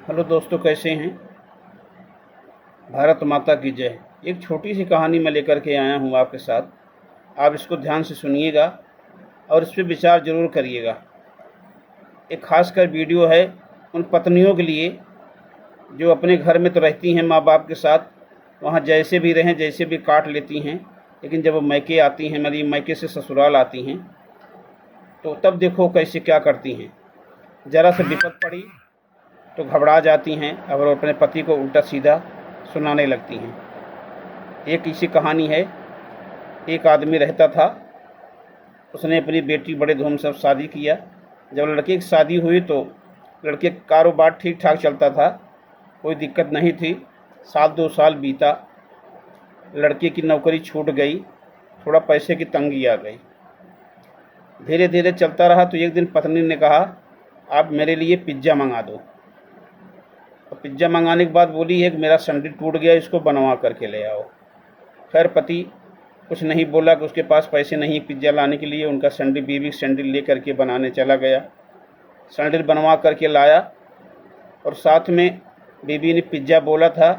Hello दोस्तों, कैसे हैं। भारत माता की जय। एक छोटी सी कहानी मैं लेकर के आया हूँ आपके साथ। आप इसको ध्यान से सुनिएगा और इस पे विचार ज़रूर करिएगा। एक खासकर वीडियो है उन पत्नियों के लिए जो अपने घर में तो रहती हैं माँ बाप के साथ, वहाँ जैसे भी रहें जैसे भी काट लेती हैं, लेकिन जब वो मैके आती हैं, मेरी मैके से ससुराल आती हैं, तो तब देखो कैसे क्या करती हैं। ज़रा से विपद पड़ी तो घबरा जाती हैं और अपने पति को उल्टा सीधा सुनाने लगती हैं। एक ऐसी कहानी है, एक आदमी रहता था, उसने अपनी बेटी बड़े धूम से शादी किया। जब लड़के की शादी हुई तो लड़के का कारोबार ठीक ठाक चलता था, कोई दिक्कत नहीं थी। साल 2 साल बीता, लड़के की नौकरी छूट गई, थोड़ा पैसे की तंगी आ गई। धीरे धीरे चलता रहा तो एक दिन पत्नी ने कहा, आप मेरे लिए पिज्ज़ा मंगा दो। और पिज्ज़ा मंगाने के बाद बोली है कि मेरा सैंडल टूट गया, इसको बनवा करके ले आओ। खैर पति कुछ नहीं बोला कि उसके पास पैसे नहीं पिज्ज़ा लाने के लिए। उनका सैंडल, बीवी सैंडल ले करके बनाने चला गया, सैंडल बनवा करके लाया। और साथ में बीवी ने पिज्ज़ा बोला था,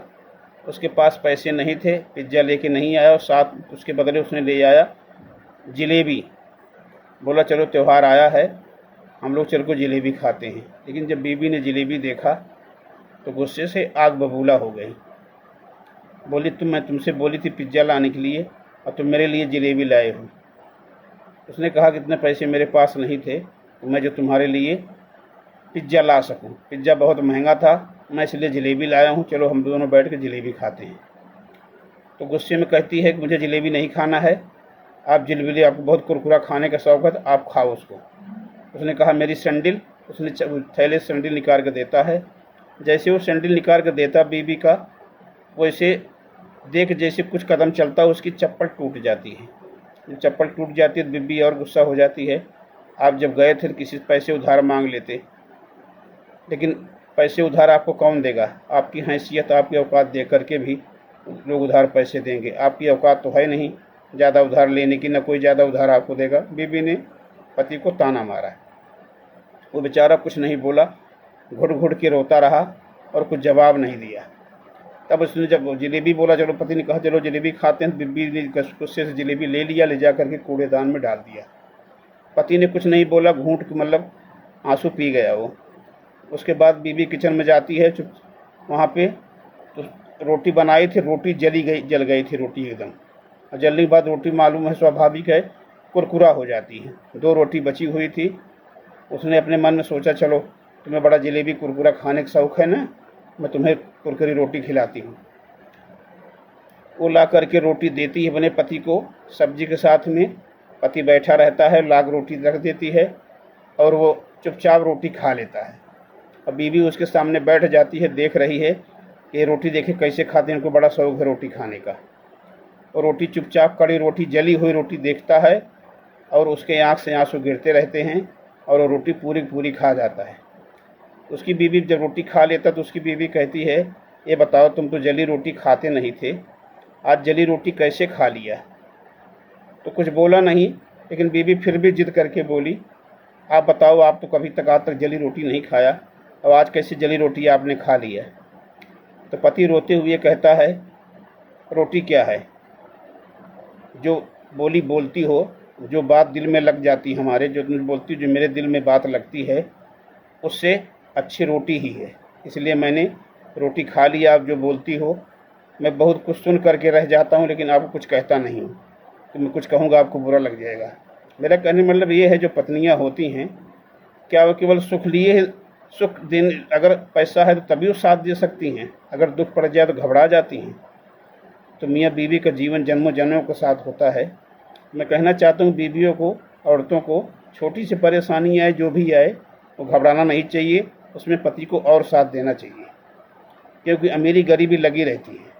उसके पास पैसे नहीं थे, पिज्ज़ा लेके नहीं आया। और साथ उसके बदले उसने ले आया जलेबी। बोला चलो त्यौहार आया है, हम लोग चल को जलेबी खाते हैं। लेकिन जब बीवी ने जलेबी देखा तो गुस्से से आग बबूला हो गई। बोली मैं तुमसे बोली थी पिज्ज़ा लाने के लिए और तुम मेरे लिए जलेबी लाए हो। उसने कहा कि इतने पैसे मेरे पास नहीं थे तो मैं जो तुम्हारे लिए पिज्ज़ा ला सकूं। पिज्ज़ा बहुत महंगा था, मैं इसलिए जलेबी लाया हूं, चलो हम दोनों बैठ के जलेबी खाते हैं। तो गुस्से में कहती है कि मुझे जलेबी नहीं खाना है, आप जलेबी, आपको बहुत कुरकुरा खाने का शौक़ है तो आप खाओ उसको। उसने कहा मेरी सैंडल, उसने थैले से सैंडल निकाल कर देता है। जैसे वो सैंडल निकाल कर देता बीवी का, वैसे देख जैसे कुछ कदम चलता उसकी चप्पल टूट जाती है। जब चप्पल टूट जाती है तो बीवी और गुस्सा हो जाती है, आप जब गए थे किसी से पैसे उधार मांग लेते, लेकिन पैसे उधार आपको कौन देगा। आपकी हैसियत, आपकी औकात दे करके भी लोग उधार पैसे देंगे, आपकी औकात तो है नहीं ज़्यादा उधार लेने की, न कोई ज़्यादा उधार आपको देगा। बीवी ने पति को ताना मारा। वो बेचारा कुछ नहीं बोला, घुट घुट के रोता रहा और कुछ जवाब नहीं दिया। तब उसने जब जलेबी बोला, चलो पति ने कहा चलो जलेबी खाते हैं, बीबी ने गुस्से से जलेबी ले लिया, ले जा करके कूड़ेदान में डाल दिया। पति ने कुछ नहीं बोला, घूंट के मतलब आंसू पी गया वो। उसके बाद बीबी किचन में जाती है, चुप वहाँ पे तो रोटी बनाई थी, रोटी जल गई थी रोटी एकदम। और जलने के बाद रोटी मालूम है स्वाभाविक है कुरकुरा हो जाती है। 2 रोटी बची हुई थी। उसने अपने मन में सोचा चलो तुम्हें बड़ा जलेबी कुरकुरा खाने का शौक़ है ना, मैं तुम्हें कुरकुरी रोटी खिलाती हूँ। वो ला करके रोटी देती है अपने पति को सब्जी के साथ में। पति बैठा रहता है, लाग रोटी रख देती है और वो चुपचाप रोटी खा लेता है। अब बीवी उसके सामने बैठ जाती है, देख रही है ये रोटी देखे कैसे खाते हैं, इनको बड़ा शौक़ है रोटी खाने का। और रोटी चुपचाप, कड़ी रोटी, जली हुई रोटी देखता है और उसके आँख से आंसू गिरते रहते हैं और वो रोटी पूरी पूरी खा जाता है। उसकी बीवी जब रोटी खा लेता तो उसकी बीवी कहती है, ये बताओ तुम तो जली रोटी खाते नहीं थे, आज जली रोटी कैसे खा लिया। तो कुछ बोला नहीं, लेकिन बीवी फिर भी जिद करके बोली, आप बताओ, आप तो कभी तक आज तक जली रोटी नहीं खाया और आज कैसे जली रोटी आपने खा लिया। तो पति रोते हुए कहता है, रोटी क्या है, जो बोली बोलती हो, जो बात दिल में लग जाती हमारे, जो तुम बोलती, जो मेरे दिल में बात लगती है, उससे अच्छी रोटी ही है, इसलिए मैंने रोटी खा लिया। आप जो बोलती हो, मैं बहुत कुछ सुन करके रह जाता हूँ लेकिन आपको कुछ कहता नहीं हूँ, तो मैं कुछ कहूँगा आपको बुरा लग जाएगा। मेरा कहने मतलब ये है, जो पत्नियाँ होती हैं क्या वो केवल सुख लिए, सुख देने, अगर पैसा है तो तभी वो साथ दे सकती हैं, अगर दुख पड़ जाए तो घबरा जाती हैं। तो मियाँ बीवी का जीवन जन्मों जन्मों के साथ होता है। मैं कहना चाहता हूँ बीवियों को, औरतों को, छोटी सी परेशानी आए जो भी आए वो घबराना नहीं चाहिए, उसमें पति को और साथ देना चाहिए, क्योंकि अमीरी गरीबी लगी रहती है।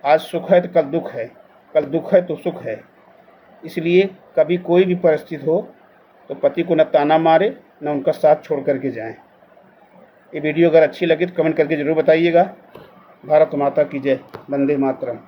आज सुख है तो कल दुख है, कल दुख है तो सुख है। इसलिए कभी कोई भी परिस्थिति हो तो पति को न ताना मारे न उनका साथ छोड़ करके जाएं। ये वीडियो अगर अच्छी लगी तो कमेंट करके ज़रूर बताइएगा। भारत माता की जय। वंदे मातरम।